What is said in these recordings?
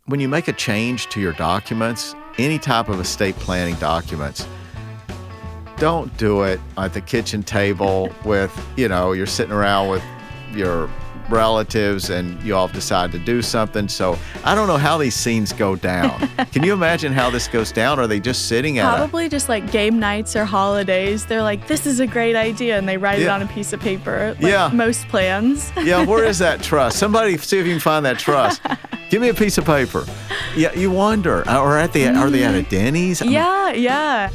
when you make a change to your documents, any type of estate planning documents, don't do it at the kitchen table with, you're sitting around with your relatives and you all decide to do something. So I don't know how these scenes go down. Can you imagine how this goes down? Are they just sitting at Probably just like game nights or holidays. They're like, this is a great idea. And they write it on a piece of paper. Like most plans. Yeah, where is that trust? Somebody see if you can find that trust. Give me a piece of paper. Yeah, you wonder. Or are they at a Denny's? Yeah.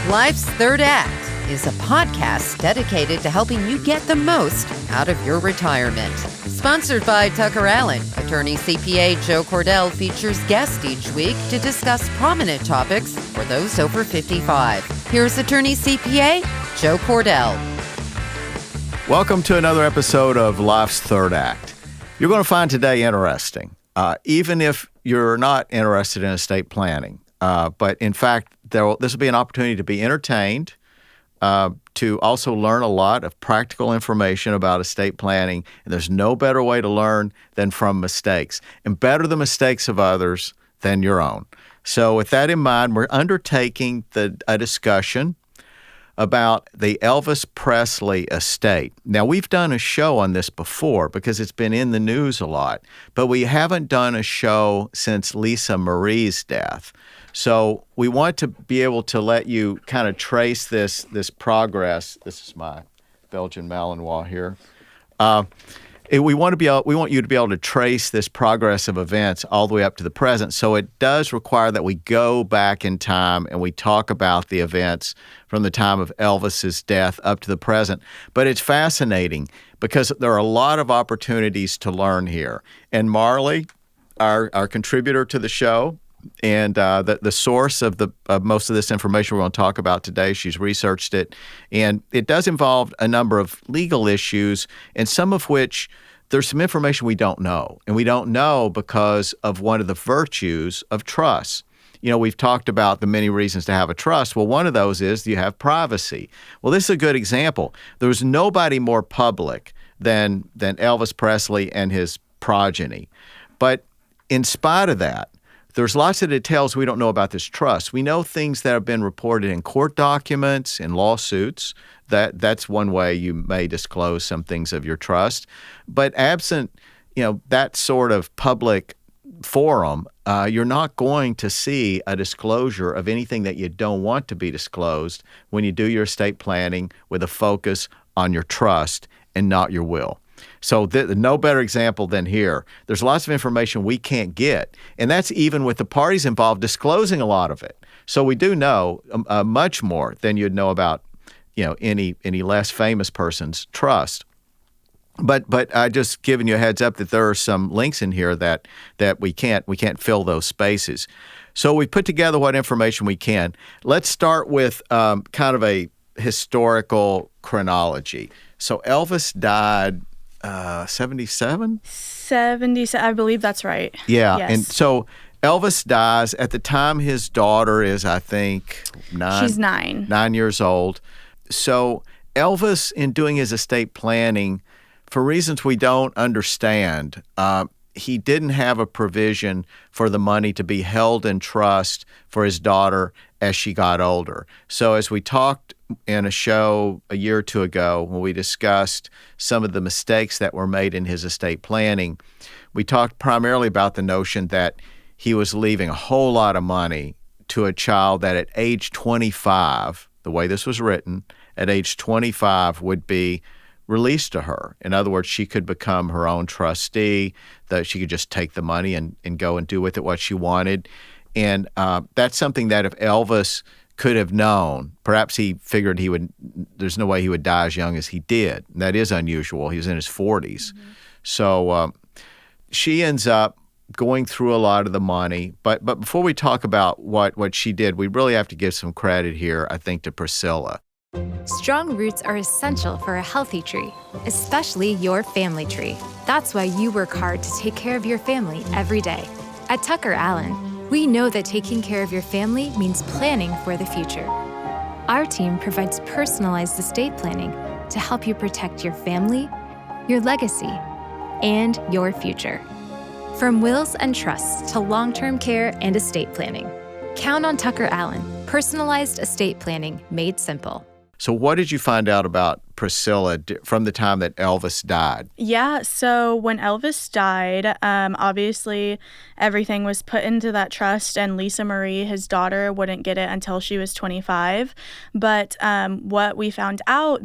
Life's Third Act is a podcast dedicated to helping you get the most out of your retirement. Sponsored by Tucker Allen, Attorney-CPA Joe Cordell features guests each week to discuss prominent topics for those over 55. Here's Attorney-CPA Joe Cordell. Welcome to another episode of Life's Third Act. You're going to find today interesting, even if you're not interested in estate planning. But in fact, this will be an opportunity to be entertained, to also learn a lot of practical information about estate planning. And there's no better way to learn than from mistakes, and better the mistakes of others than your own. So with that in mind, we're undertaking a discussion about the Elvis Presley Estate. Now, we've done a show on this before because it's been in the news a lot, but we haven't done a show since Lisa Marie's death. So we want to be able to let you kind of trace this progress. This is my Belgian Malinois here. We want you to be able to trace this progress of events all the way up to the present. So it does require that we go back in time and we talk about the events from the time of Elvis's death up to the present. But it's fascinating because there are a lot of opportunities to learn here. And Marlea, our contributor to the show, and the source of most of this information we're going to talk about today, she's researched it, and it does involve a number of legal issues, and some of which there's some information we don't know, and we don't know because of one of the virtues of trust. We've talked about the many reasons to have a trust. Well, one of those is you have privacy. Well, this is a good example. There's nobody more public than Elvis Presley and his progeny, but in spite of that, there's lots of details we don't know about this trust. We know things that have been reported in court documents, in lawsuits. That's one way you may disclose some things of your trust. But absent, that sort of public forum, you're not going to see a disclosure of anything that you don't want to be disclosed when you do your estate planning with a focus on your trust and not your will. So no better example than here. There's lots of information we can't get, and that's even with the parties involved disclosing a lot of it. So we do know much more than you'd know about, any less famous person's trust. But I just giving you a heads up that there are some links in here that we can't fill those spaces. So we put together what information we can. Let's start with kind of a historical chronology. So Elvis died 77? 77, I believe that's right. Yeah, yes. And so Elvis dies. At the time, his daughter is, I think, 9. She's 9. 9 years old. So Elvis, in doing his estate planning, for reasons we don't understand, he didn't have a provision for the money to be held in trust for his daughter as she got older. So as we talked in a show a year or two ago when we discussed some of the mistakes that were made in his estate planning, we talked primarily about the notion that he was leaving a whole lot of money to a child that at age 25, the way this was written, at age 25 would be released to her. In other words, she could become her own trustee, that she could just take the money and go and do with it what she wanted. And that's something that if Elvis could have known, perhaps he figured there's no way he would die as young as he did. And that is unusual. He was in his 40s. Mm-hmm. So she ends up going through a lot of the money. But before we talk about what she did, we really have to give some credit here, I think, to Priscilla. Strong roots are essential for a healthy tree, especially your family tree. That's why you work hard to take care of your family every day. At Tucker Allen, we know that taking care of your family means planning for the future. Our team provides personalized estate planning to help you protect your family, your legacy, and your future. From wills and trusts to long-term care and estate planning, count on Tucker Allen, personalized estate planning made simple. So what did you find out about Priscilla from the time that Elvis died? Yeah, so when Elvis died, obviously everything was put into that trust, and Lisa Marie, his daughter, wouldn't get it until she was 25. But what we found out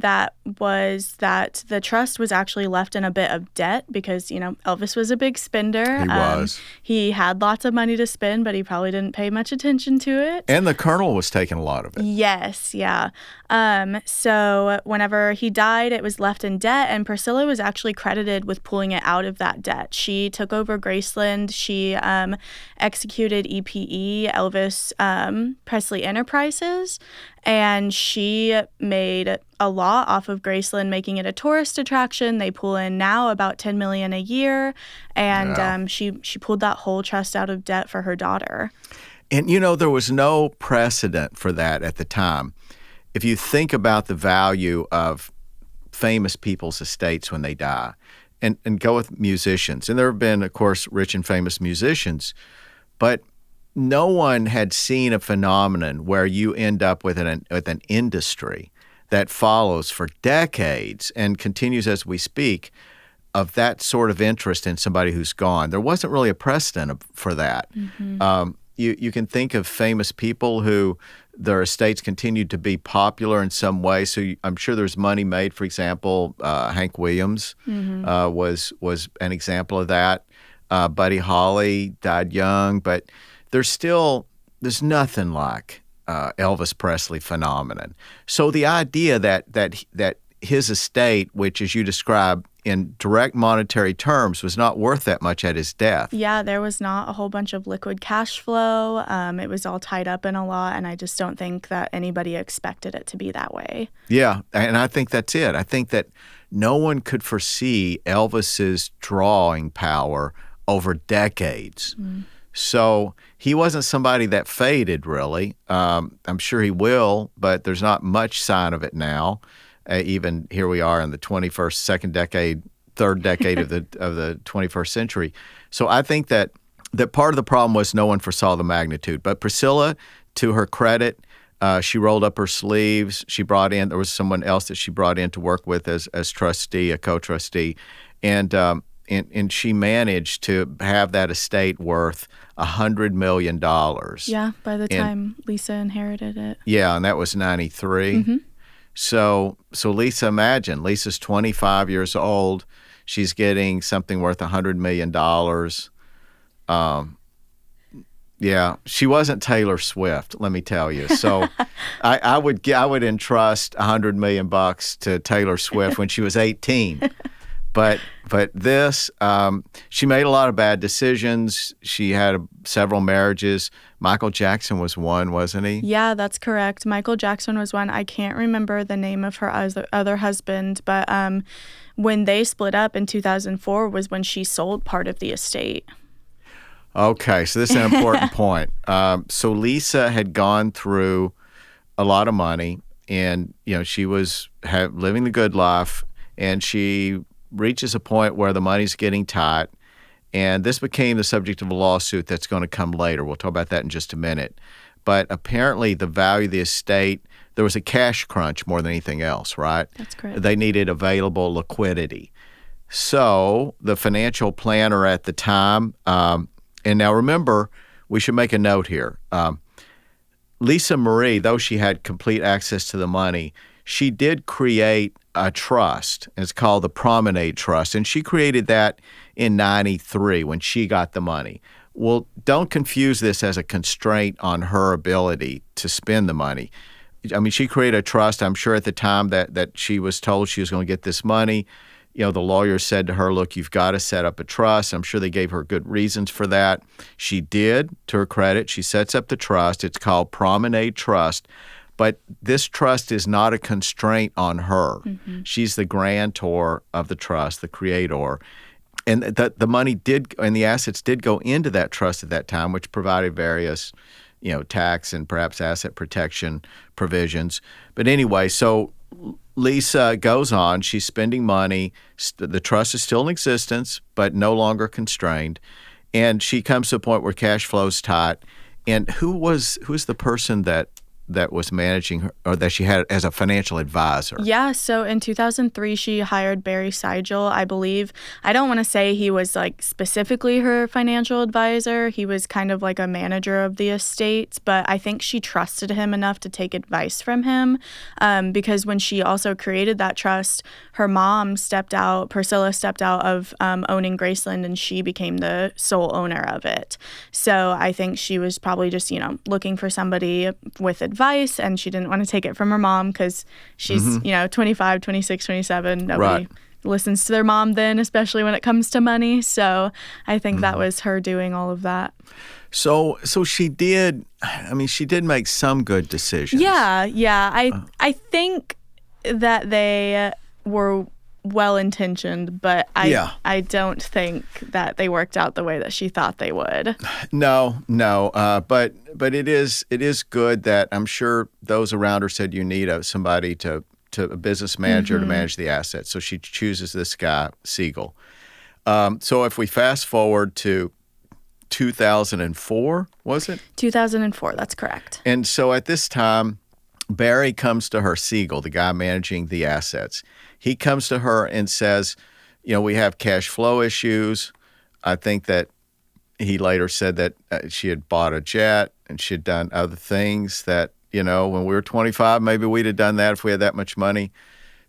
was that the trust was actually left in a bit of debt because, Elvis was a big spender. He was. He had lots of money to spend, but he probably didn't pay much attention to it. And the Colonel was taking a lot of it. Yes, yeah. So whenever he died, it was left in debt, and Priscilla was actually credited with pulling it out of that debt. She took over Graceland. She executed EPE, Elvis Presley Enterprises, and she made a lot off of Graceland, making it a tourist attraction. They pull in now about $10 million a year, and she pulled that whole trust out of debt for her daughter. And, there was no precedent for that at the time. If you think about the value of famous people's estates when they die, and go with musicians, and there have been, of course, rich and famous musicians, but no one had seen a phenomenon where you end up with an industry that follows for decades and continues as we speak of that sort of interest in somebody who's gone. There wasn't really a precedent for that. Mm-hmm. You can think of famous people who their estates continued to be popular in some way. So I'm sure there's money made. For example, Hank Williams was an example of that. Buddy Holly died young, but there's nothing like Elvis Presley phenomenon. So the idea that his estate, which as you described in direct monetary terms, was not worth that much at his death. Yeah, there was not a whole bunch of liquid cash flow. It was all tied up in a lot, and I just don't think that anybody expected it to be that way. Yeah, and I think that's it. I think that no one could foresee Elvis's drawing power over decades. Mm. So he wasn't somebody that faded, really. I'm sure he will, but there's not much sign of it now. Even here we are in the 21st, second decade, third decade of the 21st century. So I think that part of the problem was no one foresaw the magnitude. But Priscilla, to her credit, she rolled up her sleeves. There was someone else that she brought in to work with as trustee, a co-trustee, and she managed to have that estate worth $100 million. Yeah, by the time Lisa inherited it. Yeah, and that was 93. Mm-hmm. So Lisa, imagine, Lisa's 25 years old. She's getting something worth $100 million. Yeah, she wasn't Taylor Swift, let me tell you. So I would entrust $100 million to Taylor Swift when she was 18. But this, she made a lot of bad decisions. She had several marriages. Michael Jackson was one, wasn't he? Yeah, that's correct. Michael Jackson was one. I can't remember the name of her other husband, but when they split up in 2004 was when she sold part of the estate. Okay, so this is an important point. So Lisa had gone through a lot of money, and she was living the good life, and she reaches a point where the money's getting tight, and this became the subject of a lawsuit that's going to come later. We'll talk about that in just a minute. But apparently the value of the estate, there was a cash crunch more than anything else, right? That's correct. They needed available liquidity. So the financial planner at the time, and now remember, we should make a note here. Lisa Marie, though she had complete access to the money, she did create a trust. It's called the Promenade Trust, and she created that in 93 when she got the money. Well, don't confuse this as a constraint on her ability to spend the money. I mean, she created a trust. I'm sure at the time that she was told she was going to get this money, the lawyer said to her, look, you've got to set up a trust. I'm sure they gave her good reasons for that. She did, to her credit. She sets up the trust. It's called Promenade Trust. But this trust is not a constraint on her. Mm-hmm. She's the grantor of the trust, the creator. And the money and the assets did go into that trust at that time, which provided various, tax and perhaps asset protection provisions. But anyway, so Lisa goes on. She's spending money. The trust is still in existence, but no longer constrained. And she comes to a point where cash flow's tight. And who's the person that was managing her, or that she had as a financial advisor? Yeah, so in 2003, she hired Barry Seigel, I believe. I don't want to say he was like specifically her financial advisor. He was kind of like a manager of the estate, but I think she trusted him enough to take advice from him, because when she also created that trust, her mom Priscilla stepped out of owning Graceland, and she became the sole owner of it. So I think she was probably just, looking for somebody with advice, and she didn't want to take it from her mom because she's 25, 26, 27. Nobody listens to their mom then, especially when it comes to money. So I think that was her doing all of that. So she did make some good decisions. Yeah. I think that they were well-intentioned, but I don't think that they worked out the way that she thought they would. No, but it is good that I'm sure those around her said you need somebody to a business manager to manage the assets. So she chooses this guy, Siegel. So if we fast forward to 2004, was it? 2004, that's correct. And so at this time, Barry comes to her, Siegel, the guy managing the assets. He comes to her and says, we have cash flow issues. I think that he later said that she had bought a jet and she had done other things that, when we were 25, maybe we'd have done that if we had that much money.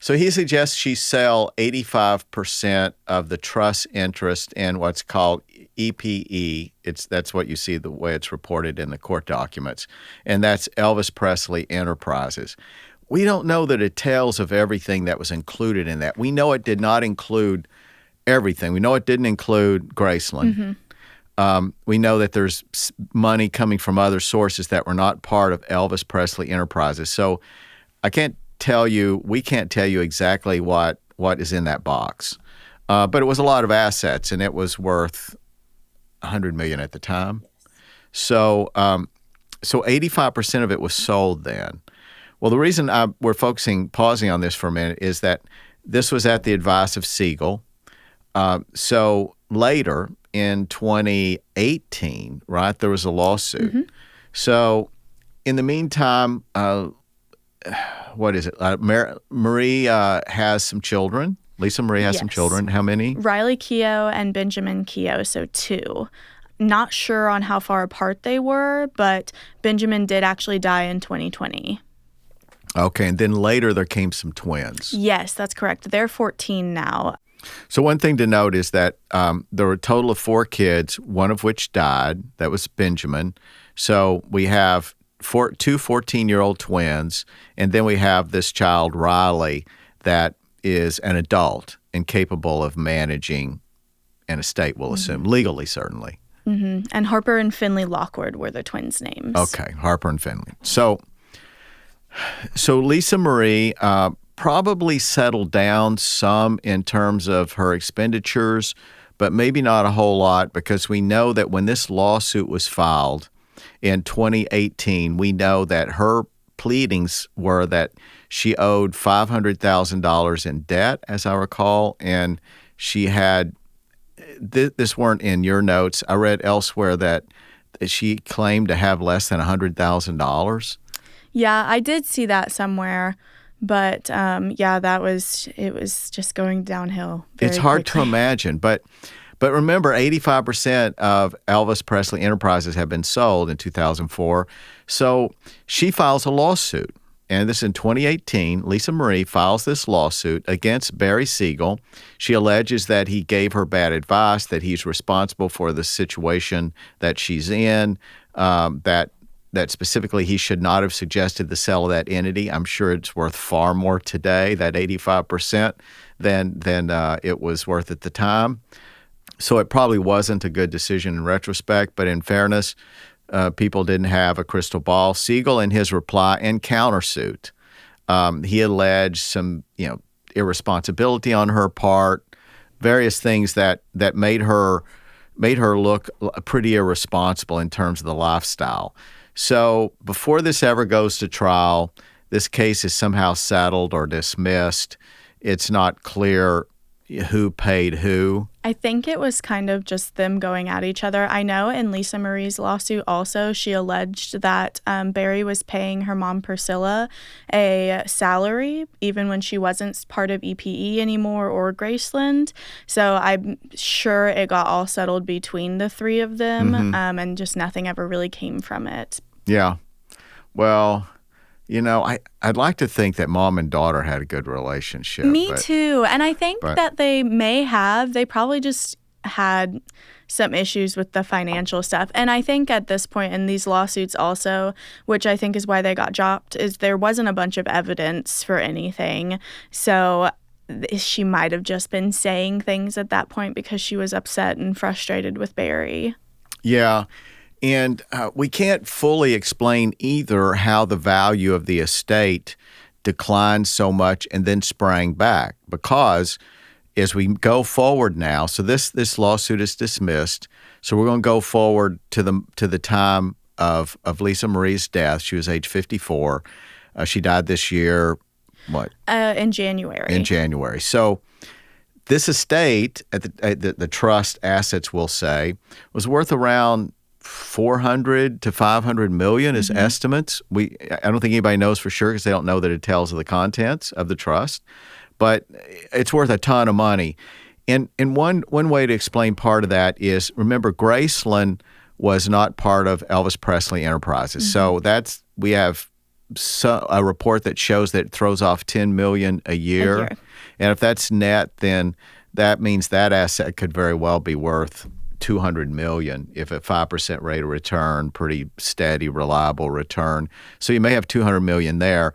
So he suggests she sell 85% of the trust interest in what's called EPE. That's what you see the way it's reported in the court documents. And that's Elvis Presley Enterprises. We don't know the details of everything that was included in that. We know it did not include everything. We know it didn't include Graceland. We know that there's money coming from other sources that were not part of Elvis Presley Enterprises. So we can't tell you exactly what is in that box. But it was a lot of assets, and it was worth $100 million at the time. So 85% of it was sold then. Well, the reason we're pausing on this for a minute is that this was at the advice of Siegel. So later in 2018, right, there was a lawsuit. So in the meantime, what is it? Marie has some children. Lisa Marie has some children. How many? Riley Keough and Benjamin Keough, so 2. Not sure on how far apart they were, but Benjamin did actually die in 2020. Okay, and then later there came some twins. Yes, that's correct. They're 14 now. So one thing to note is that there were a total of 4 kids, one of which died. That was Benjamin. So we have 2 14-year-old twins, and then we have this child, Riley, that is an adult and capable of managing an estate, we'll assume, legally, certainly. And Harper and Finley Lockwood were the twins' names. Okay, Harper and Finley. So Lisa Marie probably settled down some in terms of her expenditures, but maybe not a whole lot, because we know that when this lawsuit was filed in 2018, we know that her pleadings were that she owed $500,000 in debt, as I recall, and she had this weren't in your notes. I read elsewhere that she claimed to have less than $100,000. Yeah, I did see that somewhere, but it was just going downhill very It's hard quickly. to imagine, but remember, 85% of Elvis Presley Enterprises have been sold in 2004. So she files a lawsuit, and this in 2018. Lisa Marie files this lawsuit against Barry Siegel. She alleges that he gave her bad advice, that he's responsible for the situation that she's in, that specifically he should not have suggested the sale of that entity. I'm sure it's worth far more today, that 85%, than it was worth at the time. So it probably wasn't a good decision in retrospect, but in fairness, people didn't have a crystal ball. Siegel, in his reply and countersuit, he alleged some irresponsibility on her part, various things that made her look pretty irresponsible in terms of the lifestyle. So before this ever goes to trial, this case is somehow settled or dismissed. It's not clear who paid who. I think it was kind of just them going at each other. I know in Lisa Marie's lawsuit also, she alleged that Barry was paying her mom Priscilla a salary even when she wasn't part of EPE anymore or Graceland. So I'm sure it got all settled between the three of them, and just nothing ever really came from it. Yeah. Well, I'd like to think that mom and daughter had a good relationship. Me too. And I think that they probably just had some issues with the financial stuff. And I think at this point in these lawsuits also, which I think is why they got dropped, is there wasn't a bunch of evidence for anything. So she might have just been saying things at that point because she was upset and frustrated with Barry. Yeah. And we can't fully explain either how the value of the estate declined so much and then sprang back, because as we go forward now, so this lawsuit is dismissed. So we're going to go forward to the time of Lisa Marie's death. She was age 54. She died this year, what? In January. In January. So this estate, at the trust assets, we'll say, was worth around $400 to $500 million is estimates. I don't think anybody knows for sure because they don't know the details of the contents of the trust, but it's worth a ton of money. And one way to explain part of that is, remember, Graceland was not part of Elvis Presley Enterprises. So we have a report that shows that it throws off $10 million a year. And if that's net, then that means that asset could very well be worth $200 million if a 5% rate of return, pretty steady, reliable return. So you may have $200 million there.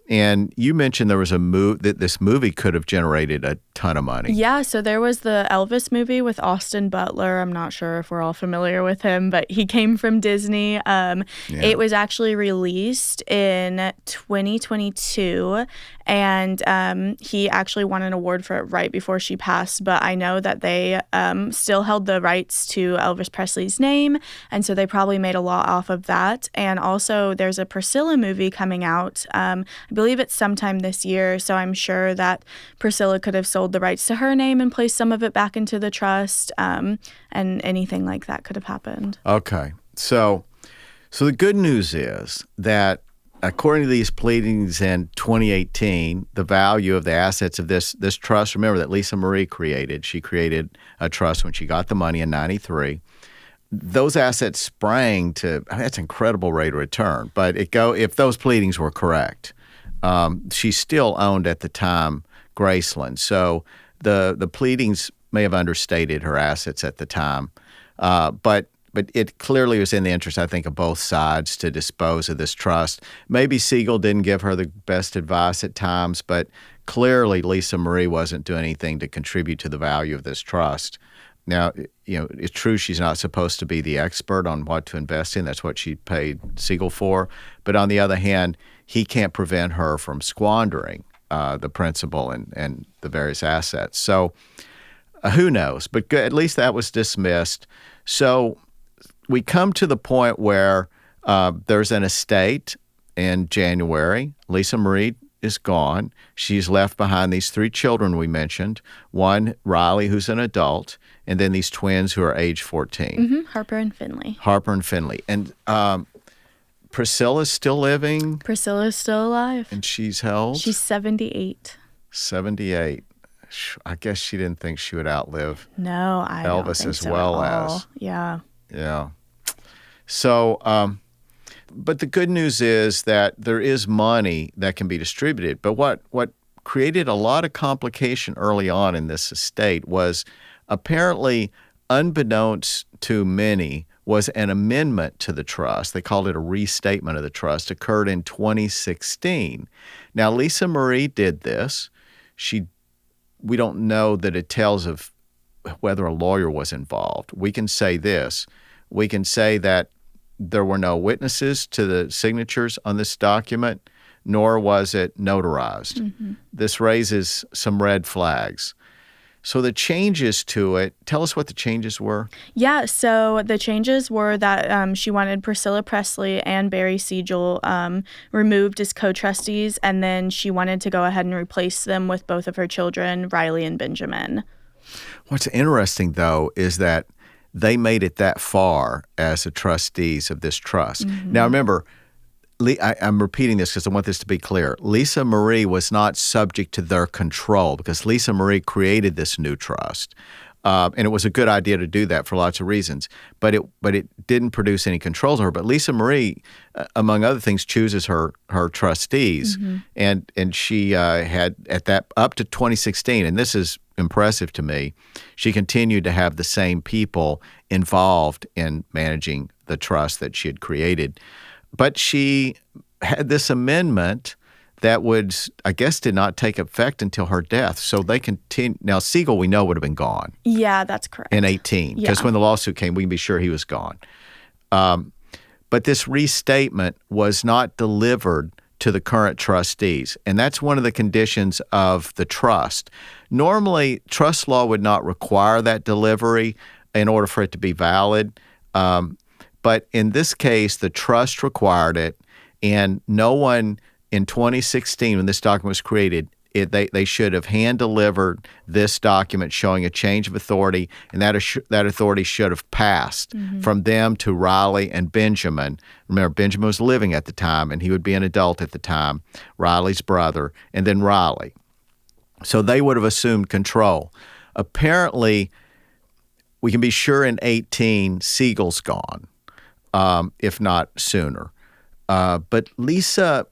And you mentioned there was that this movie could have generated a ton of money. Yeah, so there was the Elvis movie with Austin Butler. I'm not sure if we're all familiar with him, but he came from Disney. It was actually released in 2022, and he actually won an award for it right before she passed. But I know that they still held the rights to Elvis Presley's name, and so they probably made a lot off of that. And also, there's a Priscilla movie coming out. I believe it's sometime this year, so I'm sure that Priscilla could have sold the rights to her name and placed some of it back into the trust, and anything like that could have happened. Okay. So the good news is that according to these pleadings in 2018, the value of the assets of this trust, remember that Lisa Marie created. She created a trust when she got the money in 93. Those assets sprang to, that's an incredible rate of return. But if those pleadings were correct, she still owned at the time Graceland. So the pleadings may have understated her assets at the time, but it clearly was in the interest, I think, of both sides to dispose of this trust. Maybe Siegel didn't give her the best advice at times, but clearly Lisa Marie wasn't doing anything to contribute to the value of this trust. Now, it's true she's not supposed to be the expert on what to invest in. That's what she paid Siegel for. But on the other hand, he can't prevent her from squandering the principal and the various assets. So who knows? But at least that was dismissed. So we come to the point where there's an estate in January. Lisa Marie is gone. She's left behind these three children we mentioned, one, Riley, who's an adult, and then these twins who are age 14. Harper and Finley. And Priscilla's still living? Priscilla's still alive. And she's how old? She's 78. 78. I guess she didn't think she would outlive I don't Elvis think as so well at all. as. Yeah. Yeah. So, but the good news is that there is money that can be distributed. But what created a lot of complication early on in this estate was apparently, unbeknownst to many, was an amendment to the trust. They called it a restatement of the trust, occurred in 2016. Now, Lisa Marie did this. We don't know the details of whether a lawyer was involved. We can say this. We can say that there were no witnesses to the signatures on this document, nor was it notarized. This raises some red flags. So the changes to it, tell us what the changes were. Yeah, so the changes were that she wanted Priscilla Presley and Barry Siegel removed as co-trustees, and then she wanted to go ahead and replace them with both of her children, Riley and Benjamin. What's interesting, though, is that they made it that far as the trustees of this trust. Mm-hmm. Now, remember, I'm repeating this because I want this to be clear. Lisa Marie was not subject to their control because Lisa Marie created this new trust. And it was a good idea to do that for lots of reasons. But it didn't produce any control to her. But Lisa Marie, among other things, chooses her trustees. Mm-hmm. And she had at that up to 2016, and this is impressive to me, she continued to have the same people involved in managing the trust that she had created. But she had this amendment that did not take effect until her death. So they continue. Now, Siegel, we know, would have been gone. Yeah, that's correct. In 18, because when the lawsuit came, we can be sure he was gone. But this restatement was not delivered to the current trustees, and that's one of the conditions of the trust. Normally, trust law would not require that delivery in order for it to be valid. But in this case, the trust required it, and no one in 2016, when this document was created, they should have hand-delivered this document showing a change of authority, and that authority should have passed from them to Riley and Benjamin. Remember, Benjamin was living at the time, and he would be an adult at the time, Riley's brother, and then Riley. So they would have assumed control. Apparently, we can be sure in 18, Siegel's gone. If not sooner. But Lisa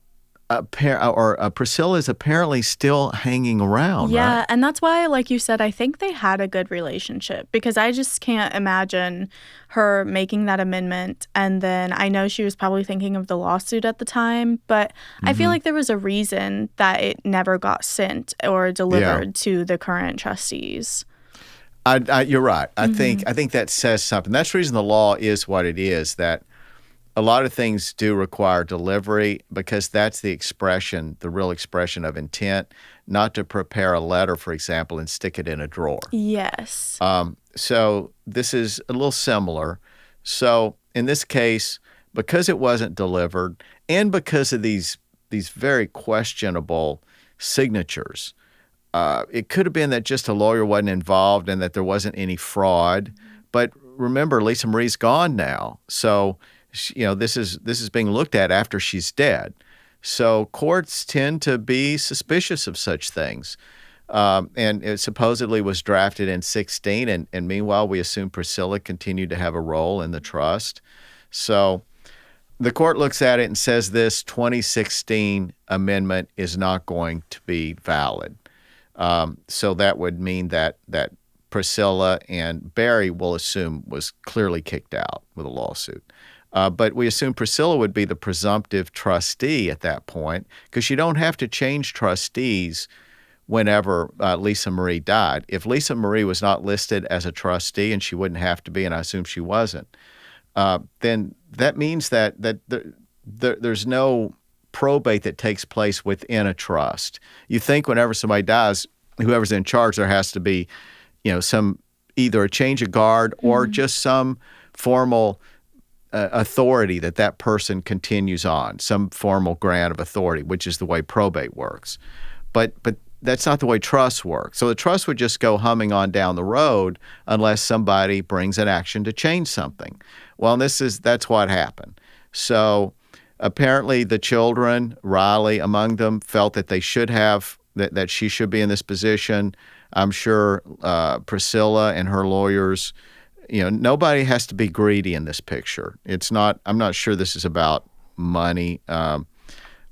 Priscilla is apparently still hanging around, Yeah, right? and that's why, like you said, I think they had a good relationship because I just can't imagine her making that amendment. And then I know she was probably thinking of the lawsuit at the time, but I feel like there was a reason that it never got sent or delivered to the current trustees. You're right. I think that says something. That's the reason the law is what it is, that a lot of things do require delivery because that's the real expression of intent, not to prepare a letter, for example, and stick it in a drawer. Yes. So this is a little similar. So in this case, because it wasn't delivered and because of these very questionable signatures, it could have been that just a lawyer wasn't involved and that there wasn't any fraud. But remember, Lisa Marie's gone now. So this is being looked at after she's dead. So courts tend to be suspicious of such things. And it supposedly was drafted in 16, and meanwhile, we assume Priscilla continued to have a role in the trust. So the court looks at it and says this 2016 amendment is not going to be valid. So that would mean that Priscilla and Barry, we'll assume, was clearly kicked out with a lawsuit. But we assume Priscilla would be the presumptive trustee at that point because you don't have to change trustees whenever Lisa Marie died. If Lisa Marie was not listed as a trustee, and she wouldn't have to be, and I assume she wasn't, then that means that there's no probate that takes place within a trust. You think whenever somebody dies, whoever's in charge, there has to be, some either a change of guard or just some formal authority that person continues on, some formal grant of authority, which is the way probate works. But that's not the way trust works. So the trust would just go humming on down the road unless somebody brings an action to change something. Well, that's what happened. So apparently the children, Riley among them, felt that they should have, that she should be in this position. I'm sure Priscilla and her lawyers, nobody has to be greedy in this picture. I'm not sure this is about money,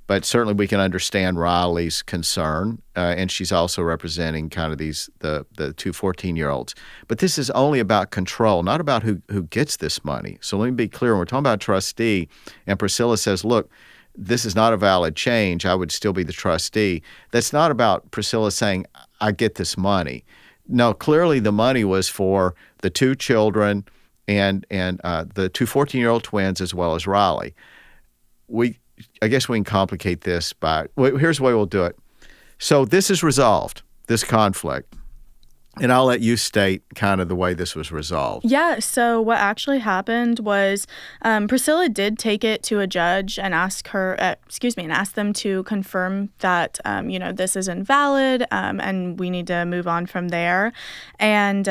but certainly we can understand Riley's concern, and she's also representing kind of the two 14-year-olds. But this is only about control, not about who gets this money. So let me be clear. When we're talking about a trustee, and Priscilla says, look, this is not a valid change, I would still be the trustee. That's not about Priscilla saying, I get this money. No, clearly the money was for the two children and the two 14-year-old twins as well as Riley. I guess we can complicate this here's the way we'll do it. So this is resolved, this conflict. And I'll let you state kind of the way this was resolved. Yeah, so what actually happened was Priscilla did take it to a judge and ask them to confirm that, this is invalid and we need to move on from there. And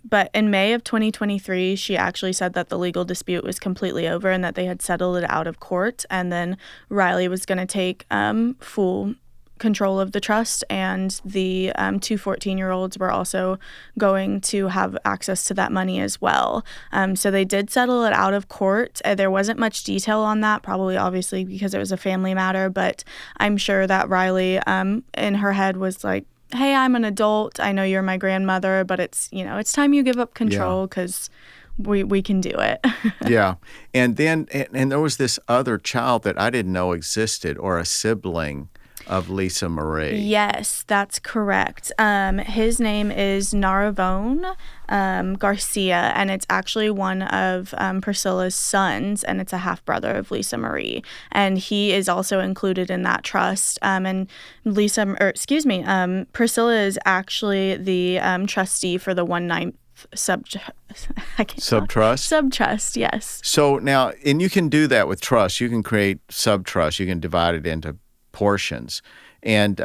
but in May of 2023, she actually said that the legal dispute was completely over and that they had settled it out of court. And then Riley was going to take full control of the trust, and the two 14-year-olds were also going to have access to that money as well. So they did settle it out of court. There wasn't much detail on that, probably obviously because it was a family matter, but I'm sure that Riley in her head was like, hey, I'm an adult. I know you're my grandmother, but it's time you give up control because we can do it. Yeah. And then and there was this other child that I didn't know existed, or a sibling of Lisa Marie. Yes, that's correct. His name is Naravone Garcia, and it's actually one of Priscilla's sons, and it's a half-brother of Lisa Marie. And he is also included in that trust. And Priscilla is actually the trustee for the 1/9 subtrust, yes. So now, and you can do that with trust. You can create subtrust. You can divide it into portions. And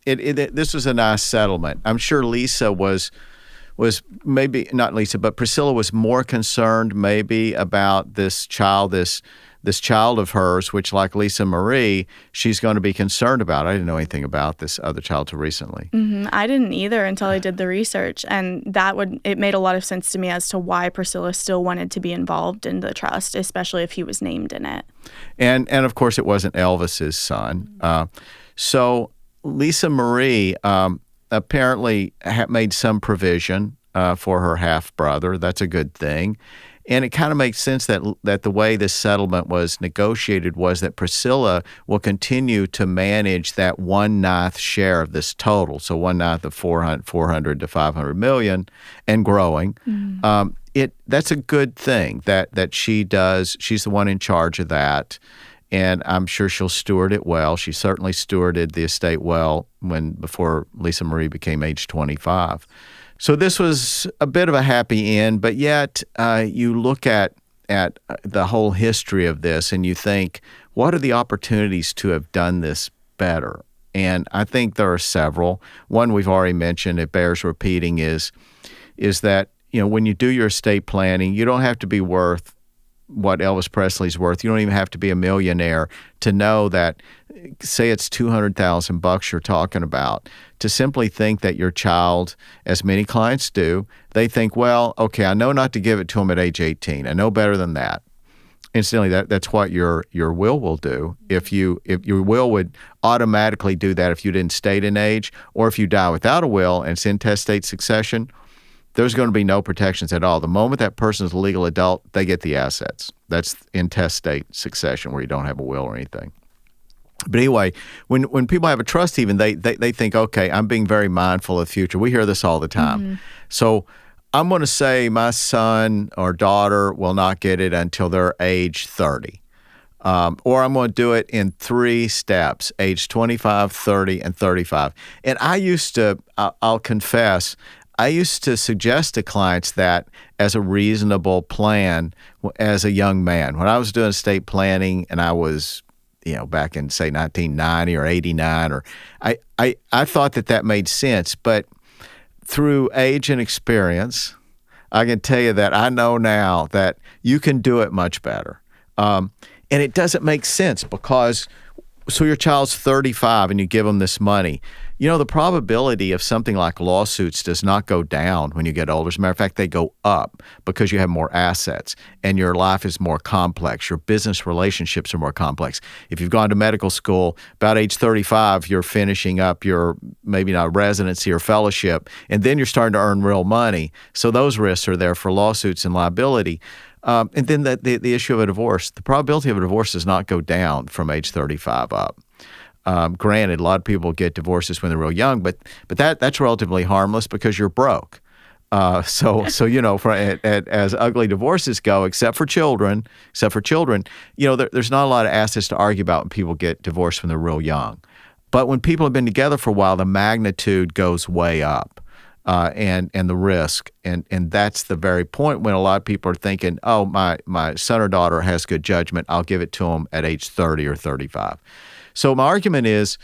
this was a nice settlement. I'm sure Lisa was maybe not Lisa, but Priscilla was more concerned maybe about this child, this child of hers, which, like Lisa Marie, she's going to be concerned about. I didn't know anything about this other child till recently. Mm-hmm. I didn't either until I did the research, and it made a lot of sense to me as to why Priscilla still wanted to be involved in the trust, especially if he was named in it. And of course, it wasn't Elvis's son. So Lisa Marie apparently made some provision for her half brother. That's a good thing. And it kind of makes sense that the way this settlement was negotiated was that Priscilla will continue to manage that 1/9 share of this total, so 1/9 of 400 to 500 million, and growing. Mm-hmm. That's a good thing that she does. She's the one in charge of that, and I'm sure she'll steward it well. She certainly stewarded the estate well before Lisa Marie became age 25. So this was a bit of a happy end, but yet you look at the whole history of this and you think, what are the opportunities to have done this better? And I think there are several. One we've already mentioned, it bears repeating, is that when you do your estate planning, you don't have to be worth what Elvis Presley's worth. You don't even have to be a millionaire to know that, say it's $200,000 you're talking about, to simply think that your child, as many clients do, they think, well, okay, I know not to give it to them at age 18. I know better than that. Incidentally, that's what your will do. If your will would automatically do that if you didn't state an age, or if you die without a will and it's intestate succession, there's going to be no protections at all. The moment that person's a legal adult, they get the assets. That's intestate succession, where you don't have a will or anything. But anyway, when people have a trust, even they think, okay, I'm being very mindful of the future. We hear this all the time. Mm-hmm. So I'm going to say my son or daughter will not get it until they're age 30. Or I'm going to do it in 3 steps, age 25, 30, and 35. And I'll confess, I used to suggest to clients that as a reasonable plan as a young man. When I was doing estate planning and I was, back in, say, 1990 or 89, or I thought that made sense. But through age and experience, I can tell you that I know now that you can do it much better. And it doesn't make sense because, so your child's 35 and you give them this money. The probability of something like lawsuits does not go down when you get older. As a matter of fact, they go up because you have more assets and your life is more complex. Your business relationships are more complex. If you've gone to medical school, about age 35, you're finishing up your maybe not residency or fellowship, and then you're starting to earn real money. So those risks are there for lawsuits and liability. And then the issue of a divorce. The probability of a divorce does not go down from age 35 up. Granted, a lot of people get divorces when they're real young, but that's relatively harmless because you're broke. So as ugly divorces go, except for children, there's not a lot of assets to argue about when people get divorced when they're real young. But when people have been together for a while, the magnitude goes way up. and the risk. And that's the very point when a lot of people are thinking, oh, my son or daughter has good judgment, I'll give it to them at age 30 or 35. So my argument is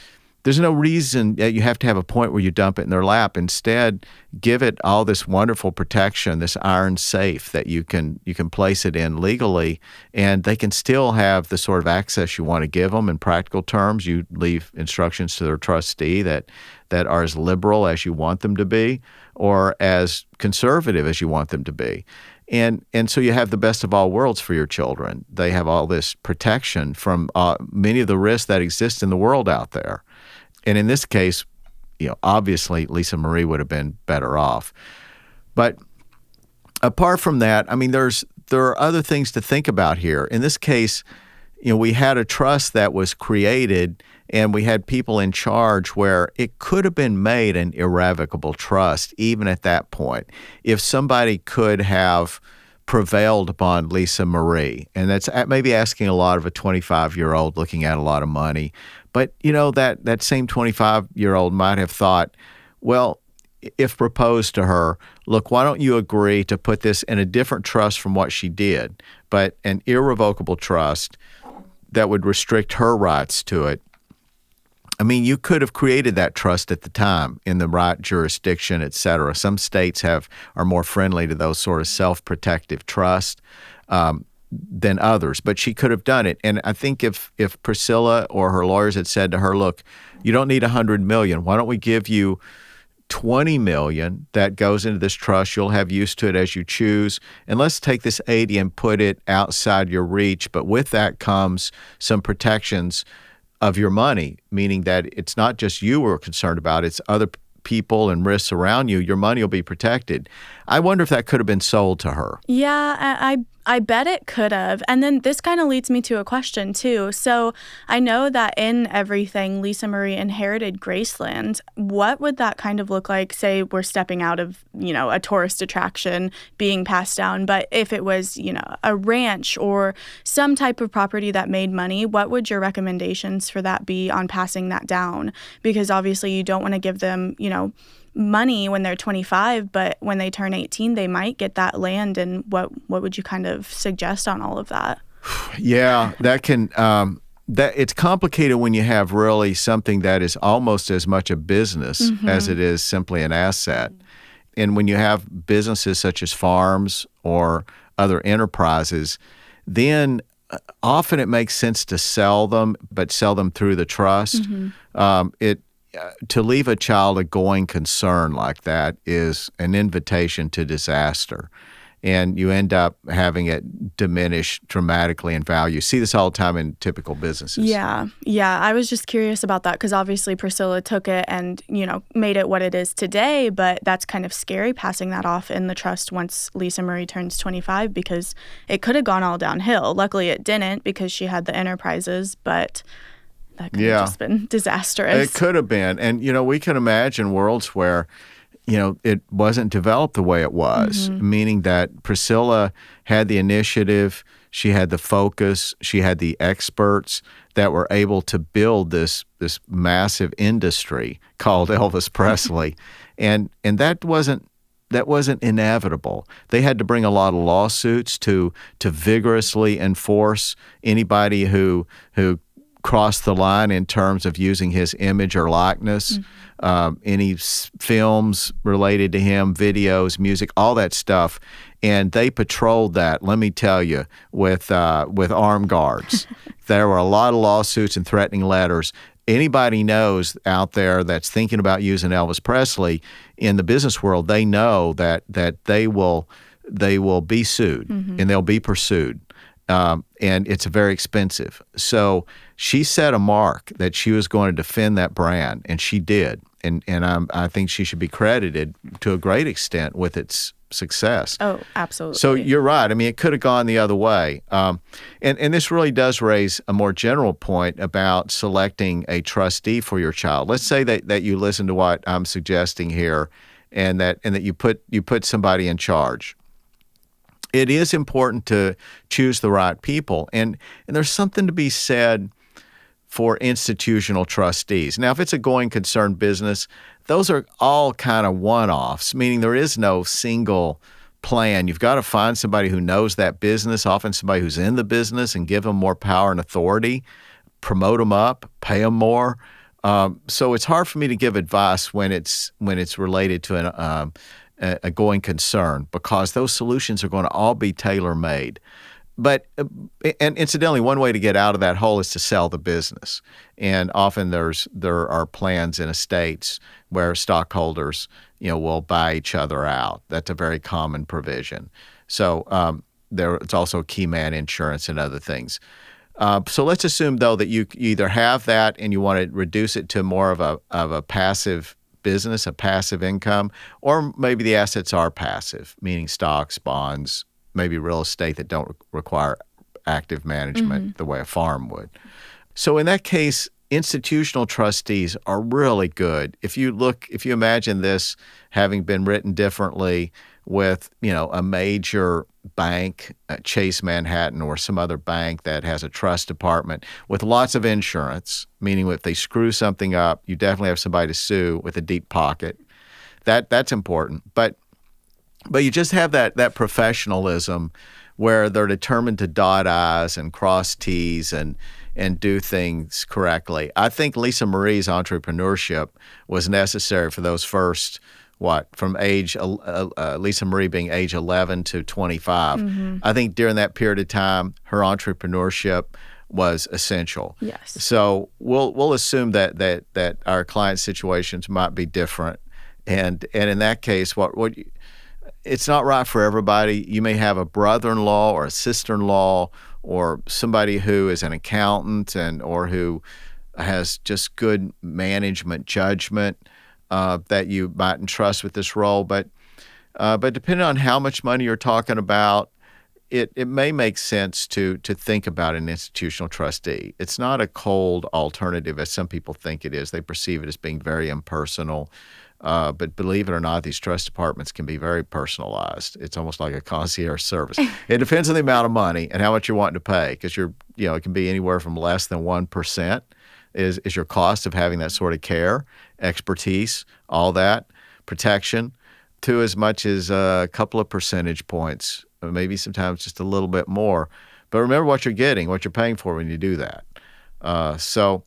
there's no reason that you have to have a point where you dump it in their lap. Instead, give it all this wonderful protection, this iron safe that you can place it in legally, and they can still have the sort of access you want to give them in practical terms. You leave instructions to their trustee that are as liberal as you want them to be or as conservative as you want them to be. And so you have the best of all worlds for your children. They have all this protection from many of the risks that exist in the world out there. And in this case, obviously Lisa Marie would have been better off. But apart from that, I mean, there are other things to think about here. In this case, we had a trust that was created and we had people in charge where it could have been made an irrevocable trust even at that point if somebody could have prevailed upon Lisa Marie. And that's maybe asking a lot of a 25-year-old looking at a lot of money. But, that same 25-year-old might have thought, well, if proposed to her, look, why don't you agree to put this in a different trust from what she did, but an irrevocable trust that would restrict her rights to it. I mean, you could have created that trust at the time in the right jurisdiction, et cetera. Some states are more friendly to those sort of self-protective trusts than others, but she could have done it. And I think if Priscilla or her lawyers had said to her, look, you don't need $100 million. Why don't we give you $20 million that goes into this trust? You'll have use to it as you choose. And let's take this 80 and put it outside your reach. But with that comes some protections of your money, meaning that it's not just you we're concerned about, it's other people and risks around you. Your money will be protected. I wonder if that could have been sold to her. Yeah, I bet it could have. And then this kind of leads me to a question, too. So I know that in everything, Lisa Marie inherited Graceland. What would that kind of look like? Say we're stepping out of, a tourist attraction being passed down. But if it was, a ranch or some type of property that made money, what would your recommendations for that be on passing that down? Because obviously you don't want to give them, money when they're 25, but when they turn 18, they might get that land. And what would you kind of suggest on all of that? Yeah, that can it's complicated when you have really something that is almost as much a business as it is simply an asset. And when you have businesses such as farms or other enterprises, then often it makes sense to sell them, but sell them through the trust. To leave a child a going concern like that is an invitation to disaster. And you end up having it diminish dramatically in value. See this all the time in typical businesses. Yeah. I was just curious about that because obviously Priscilla took it and, made it what it is today. But that's kind of scary passing that off in the trust once Lisa Marie turns 25 because it could have gone all downhill. Luckily it didn't because she had the enterprises, but that could have just been disastrous. It could have been. And, we can imagine worlds where, it wasn't developed the way it was, meaning that Priscilla had the initiative, she had the focus, she had the experts that were able to build this massive industry called Elvis Presley. And that wasn't inevitable. They had to bring a lot of lawsuits to vigorously enforce anybody who crossed the line in terms of using his image or likeness, any films related to him, videos, music, all that stuff. And they patrolled that, let me tell you, with armed guards. There were a lot of lawsuits and threatening letters. Anybody knows out there that's thinking about using Elvis Presley in the business world, they know that they will be sued and they'll be pursued. And it's very expensive. So she set a mark that she was going to defend that brand, and she did. And I think she should be credited to a great extent with its success. Oh, absolutely. So you're right. I mean, it could have gone the other way. And this really does raise a more general point about selecting a trustee for your child. Let's say that you listen to what I'm suggesting here, and that you put somebody in charge. It is important to choose the right people. And there's something to be said for institutional trustees. Now, if it's a going concern business, those are all kind of one-offs, meaning there is no single plan. You've got to find somebody who knows that business, often somebody who's in the business, and give them more power and authority, promote them up, pay them more. So it's hard for me to give advice when it's related to a going concern, because those solutions are going to all be tailor-made. But, and incidentally, one way to get out of that hole is to sell the business. And often there are plans in estates where stockholders, will buy each other out. That's a very common provision. So it's also key man insurance and other things. So let's assume, though, that you either have that and you want to reduce it to more of a passive business, a passive income, or maybe the assets are passive, meaning stocks, bonds, maybe real estate that don't require active management the way a farm would. So in that case, institutional trustees are really good. If you imagine this having been written differently with, a major bank, Chase Manhattan or some other bank that has a trust department with lots of insurance, meaning if they screw something up, you definitely have somebody to sue with a deep pocket. That's important. But you just have that professionalism where they're determined to dot I's and cross T's and do things correctly. I think Lisa Marie's entrepreneurship was necessary for those first, from age, Lisa Marie being age 11 to 25. I think during that period of time, her entrepreneurship was essential. Yes. So we'll assume that our client situations might be different. And in that case, it's not right for everybody. You may have a brother-in-law or a sister-in-law or somebody who is an accountant or who has just good management judgment that you might entrust with this role. But depending on how much money you're talking about, it may make sense to think about an institutional trustee. It's not a cold alternative as some people think it is. They perceive it as being very impersonal. But believe it or not, these trust departments can be very personalized. It's almost like a concierge service. It depends on the amount of money and how much you're wanting to pay, because it can be anywhere from less than 1% is your cost of having that sort of care, expertise, all that, protection, to as much as a couple of percentage points, or maybe sometimes just a little bit more. But remember what you're getting, what you're paying for when you do that. So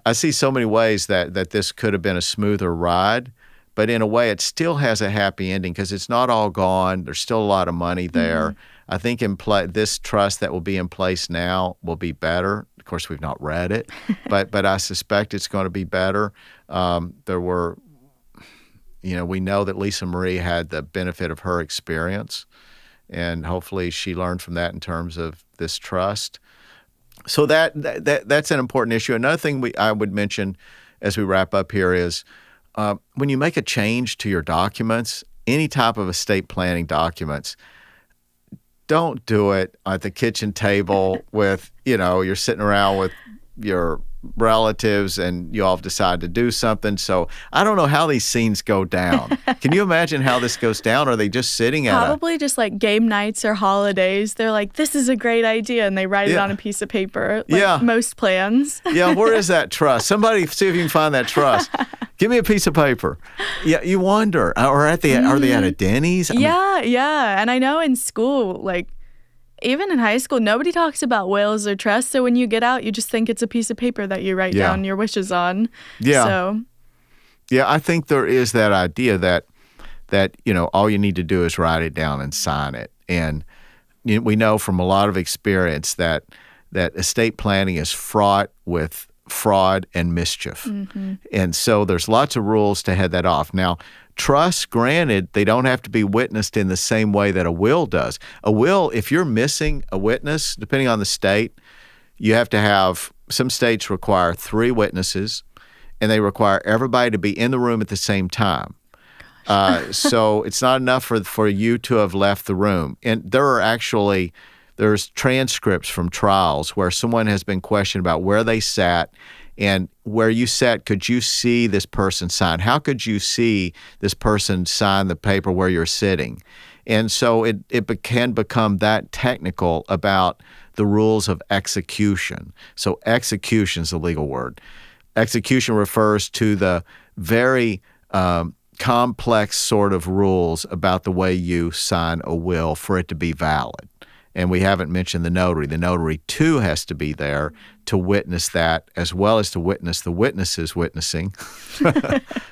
I see so many ways that this could have been a smoother ride, but in a way it still has a happy ending because it's not all gone. There's still a lot of money there. I think this trust that will be in place now will be better. Of course, we've not read it, but I suspect it's going to be better. We know that Lisa Marie had the benefit of her experience, and hopefully she learned from that in terms of this trust. So that's an important issue. Another thing I would mention as we wrap up here is when you make a change to your documents, any type of estate planning documents, don't do it at the kitchen table with, you're sitting around with your relatives and you all have decided to do something. So I don't know how these scenes go down. Can you imagine how this goes down? Are they just sitting at Probably just like game nights or holidays. They're like, this is a great idea. And they write it on a piece of paper, like most plans. Where is that trust? Somebody see if you can find that trust. Give me a piece of paper. Yeah, you wonder. Or are they at a Denny's? Yeah. And I know in school, even in high school, nobody talks about wills or trusts. So when you get out, you just think it's a piece of paper that you write down your wishes on. Yeah. So. Yeah, I think there is that idea that all you need to do is write it down and sign it. And we know from a lot of experience that estate planning is fraught with fraud and mischief. And so there's lots of rules to head that off. Now, trusts, granted, they don't have to be witnessed in the same way that a will does. A will, if you're missing a witness, depending on the state, you have to have, some states require 3 witnesses, and they require everybody to be in the room at the same time. So it's not enough for you to have left the room. And there's transcripts from trials where someone has been questioned about where they sat, and where you sat, could you see this person sign? How could you see this person sign the paper where you're sitting? And so it can become that technical about the rules of execution. So execution is a legal word. Execution refers to the very complex sort of rules about the way you sign a will for it to be valid. And we haven't mentioned the notary. The notary, too, has to be there to witness that, as well as to witness the witnesses witnessing.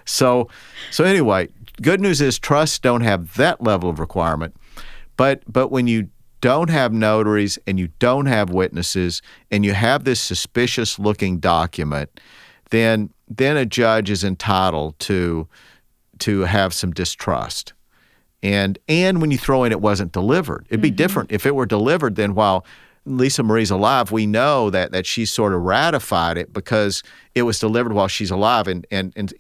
So anyway, good news is trusts don't have that level of requirement. But when you don't have notaries and you don't have witnesses and you have this suspicious-looking document, then a judge is entitled to have some distrust. And when you throw in it wasn't delivered. It'd be different if it were delivered. Then while Lisa Marie's alive, we know that she sort of ratified it because it was delivered while she's alive, and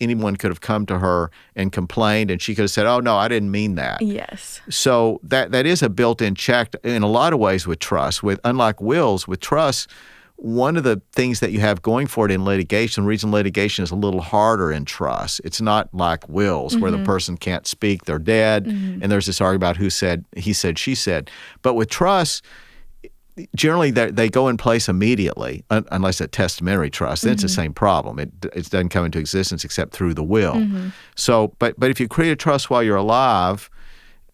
anyone could have come to her and complained, and she could have said, "Oh no, I didn't mean that." Yes. So that is a built-in check in a lot of ways with trust. Unlike wills, with trusts, one of the things that you have going for it in litigation, the reason litigation is a little harder in trust, it's not like wills where the person can't speak, they're dead, and there's this argument about who said, he said, she said. But with trusts, generally they go in place immediately, unless a testamentary trust. Then it's the same problem. It doesn't come into existence except through the will. So, but if you create a trust while you're alive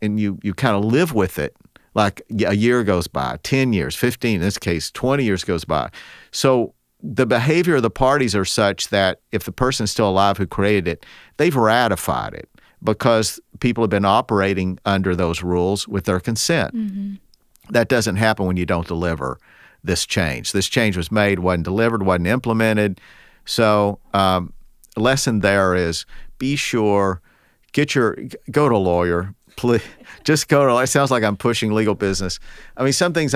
and you kind of live with it, like a year goes by, 10 years, 15, in this case, 20 years goes by. So the behavior of the parties are such that if the person's still alive who created it, they've ratified it because people have been operating under those rules with their consent. That doesn't happen when you don't deliver this change. This change was made, wasn't delivered, wasn't implemented. So lesson there is be sure, go to a lawyer. Please, just go to. It sounds like I'm pushing legal business. I mean, some things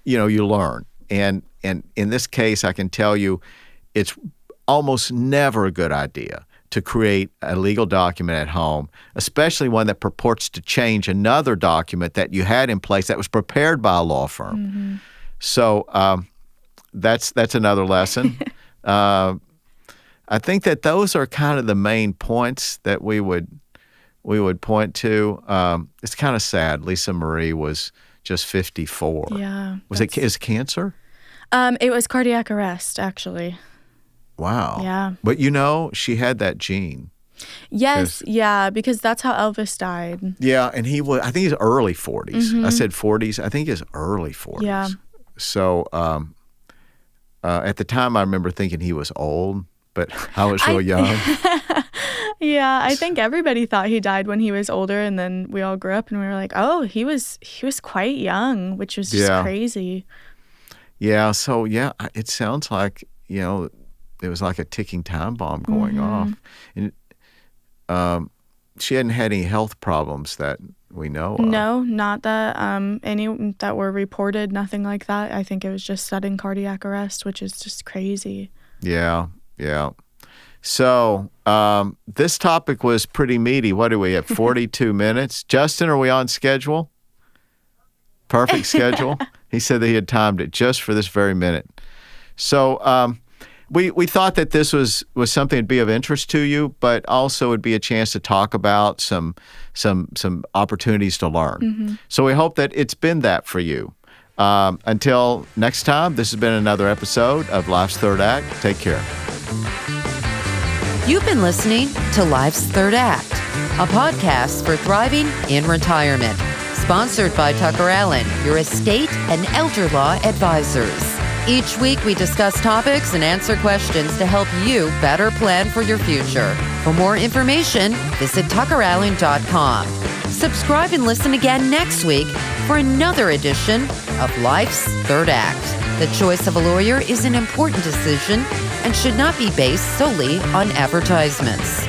you learn, and in this case, I can tell you, it's almost never a good idea to create a legal document at home, especially one that purports to change another document that you had in place that was prepared by a law firm. So that's another lesson. I think that those are kind of the main points that we would point to. It's kind of sad. Lisa Marie was just 54. Yeah. Is cancer? It was cardiac arrest, actually. Wow. Yeah. But she had that gene. Yes, yeah, because that's how Elvis died. Yeah, and I think he's early 40s. I said 40s. I think he's early 40s. Yeah. So at the time, I remember thinking he was old, but I was real young. Yeah, I think everybody thought he died when he was older, and then we all grew up and we were like, oh, he was quite young, which was just crazy. Yeah, so it sounds like, it was like a ticking time bomb going off. And she hadn't had any health problems that we know of. No, not that any that were reported, nothing like that. I think it was just sudden cardiac arrest, which is just crazy. Yeah. So this topic was pretty meaty. What do we have, 42 minutes? Justin, are we on schedule? Perfect schedule? He said that he had timed it just for this very minute. So we thought that this was something that'd be of interest to you, but also would be a chance to talk about some opportunities to learn. So we hope that it's been that for you. Until next time, this has been another episode of Life's Third Act. Take care. You've been listening to Life's Third Act, a podcast for thriving in retirement, sponsored by Tucker Allen, your estate and elder law advisors. Each week, we discuss topics and answer questions to help you better plan for your future. For more information, visit tuckerallen.com. Subscribe and listen again next week for another edition of Life's Third Act. The choice of a lawyer is an important decision and should not be based solely on advertisements.